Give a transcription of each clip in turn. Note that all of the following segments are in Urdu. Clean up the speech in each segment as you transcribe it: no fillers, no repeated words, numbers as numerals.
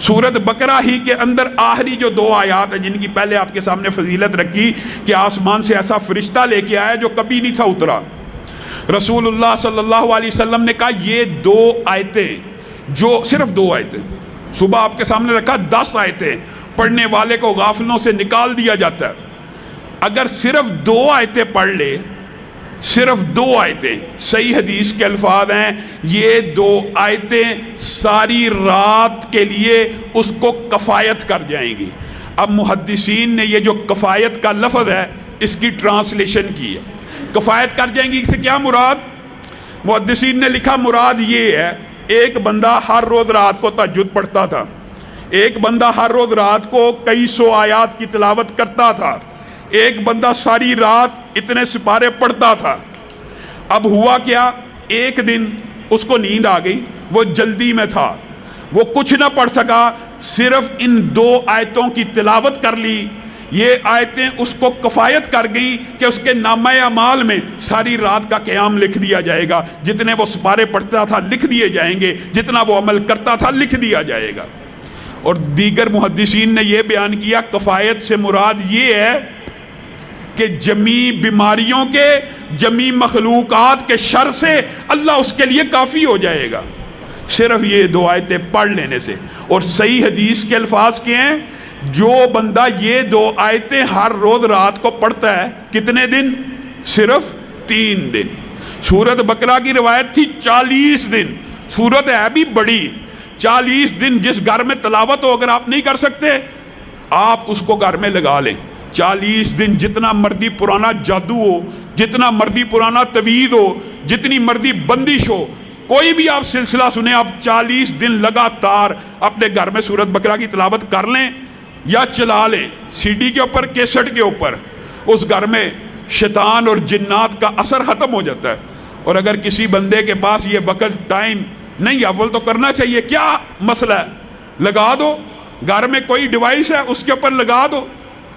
سورت بقرہ ہی کے اندر آخری جو 2 آیات ہیں جن کی پہلے آپ کے سامنے فضیلت رکھی کہ آسمان سے ایسا فرشتہ لے کے آیا جو کبھی نہیں تھا اترا. رسول اللہ صلی اللہ علیہ وسلم نے کہا یہ 2 آیتیں جو صرف 2 آیتیں صبح آپ کے سامنے رکھا 10 آیتیں پڑھنے والے کو غافلوں سے نکال دیا جاتا ہے. اگر صرف 2 آیتیں پڑھ لے، صرف 2 آیتیں، صحیح حدیث کے الفاظ ہیں یہ 2 آیتیں ساری رات کے لیے اس کو کفایت کر جائیں گی. اب محدثین نے یہ جو کفایت کا لفظ ہے اس کی ٹرانسلیشن کی ہے. کفایت کر جائیں گی سے کیا مراد؟ محدثین نے لکھا مراد یہ ہے ایک بندہ ہر روز رات کو تہجد پڑھتا تھا، ایک بندہ ہر روز رات کو کئی 100 آیات کی تلاوت کرتا تھا، ایک بندہ ساری رات اتنے سپارے پڑھتا تھا. اب ہوا کیا، ایک دن اس کو نیند آ گئی، وہ جلدی میں تھا، وہ کچھ نہ پڑھ سکا، صرف ان 2 آیتوں کی تلاوت کر لی. یہ آیتیں اس کو کفایت کر گئیں کہ اس کے نامہ اعمال میں ساری رات کا قیام لکھ دیا جائے گا، جتنے وہ سپارے پڑھتا تھا لکھ دیے جائیں گے، جتنا وہ عمل کرتا تھا لکھ دیا جائے گا. اور دیگر محدثین نے یہ بیان کیا کفایت سے مراد یہ ہے کہ جمی بیماریوں کے، جمی مخلوقات کے شر سے اللہ اس کے لیے کافی ہو جائے گا صرف یہ 2 آیتیں پڑھ لینے سے. اور صحیح حدیث کے الفاظ کیا ہیں؟ جو بندہ یہ 2 آیتیں ہر روز رات کو پڑھتا ہے کتنے دن؟ صرف 3 دن. سورت بقرہ کی روایت تھی 40 دن، سورت ہے بھی بڑی. 40 دن جس گھر میں تلاوت ہو اگر آپ نہیں کر سکتے آپ اس کو گھر میں لگا لیں. 40 دن جتنا مرضی پرانا جادو ہو، جتنا مرضی پرانا تویز ہو، جتنی مرضی بندش ہو، کوئی بھی آپ سلسلہ سنیں، آپ 40 دن لگاتار اپنے گھر میں سورت بقرہ کی تلاوت کر لیں یا چلا لیں سی ڈی کے اوپر، کیسٹ کے اوپر. اس گھر میں شیطان اور جنات کا اثر ختم ہو جاتا ہے. اور اگر کسی بندے کے پاس یہ وقت ٹائم نہیں، اول تو کرنا چاہیے. کیا مسئلہ ہے؟ لگا دو. گھر میں کوئی ڈیوائس ہے اس کے اوپر لگا دو.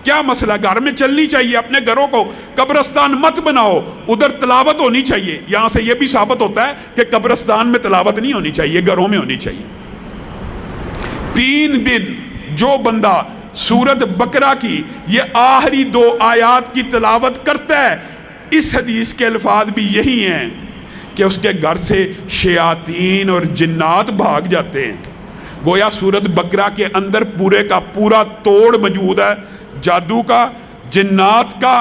کیا مسئلہ؟ گھر میں چلنی چاہیے. اپنے گھروں کو قبرستان مت بناؤ، ادھر تلاوت ہونی چاہیے. یہاں سے یہ بھی ثابت ہوتا ہے کہ قبرستان میں تلاوت نہیں ہونی چاہیے، گھروں میں ہونی چاہیے. 3 دن جو بندہ سورت بقرہ کی یہ آخری 2 آیات کی تلاوت کرتا ہے، اس حدیث کے الفاظ بھی یہی ہیں کہ اس کے گھر سے شیاطین اور جنات بھاگ جاتے ہیں. گویا سورت بقرہ کے اندر پورے کا پورا توڑ موجود ہے، جادو کا، جنات کا.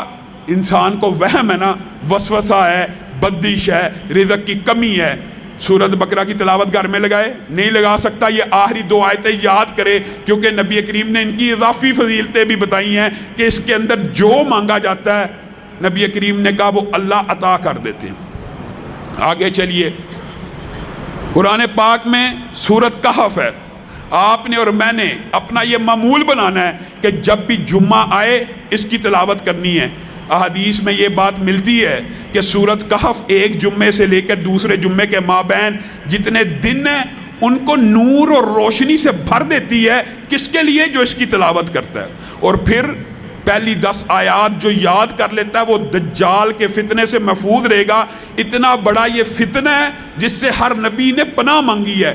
انسان کو وہم ہے نا، وسوسہ ہے، بدش ہے، رزق کی کمی ہے. سورت بقرہ کی تلاوت گھر میں لگائے، نہیں لگا سکتا، یہ آخری 2 آیتیں یاد کرے، کیونکہ نبی کریم نے ان کی اضافی فضیلتیں بھی بتائی ہیں کہ اس کے اندر جو مانگا جاتا ہے نبی کریم نے کہا وہ اللہ عطا کر دیتے ہیں. آگے چلیے، قرآن پاک میں سورت کہف ہے. آپ نے اور میں نے اپنا یہ معمول بنانا ہے کہ جب بھی جمعہ آئے اس کی تلاوت کرنی ہے. احادیث میں یہ بات ملتی ہے کہ سورت کہف ایک جمعے سے لے کر دوسرے جمعے کے مابین جتنے دن ہیں ان کو نور اور روشنی سے بھر دیتی ہے. کس کے لیے؟ جو اس کی تلاوت کرتا ہے. اور پھر پہلی 10 آیات جو یاد کر لیتا ہے وہ دجال کے فتنے سے محفوظ رہے گا. اتنا بڑا یہ فتنہ ہے جس سے ہر نبی نے پناہ مانگی ہے.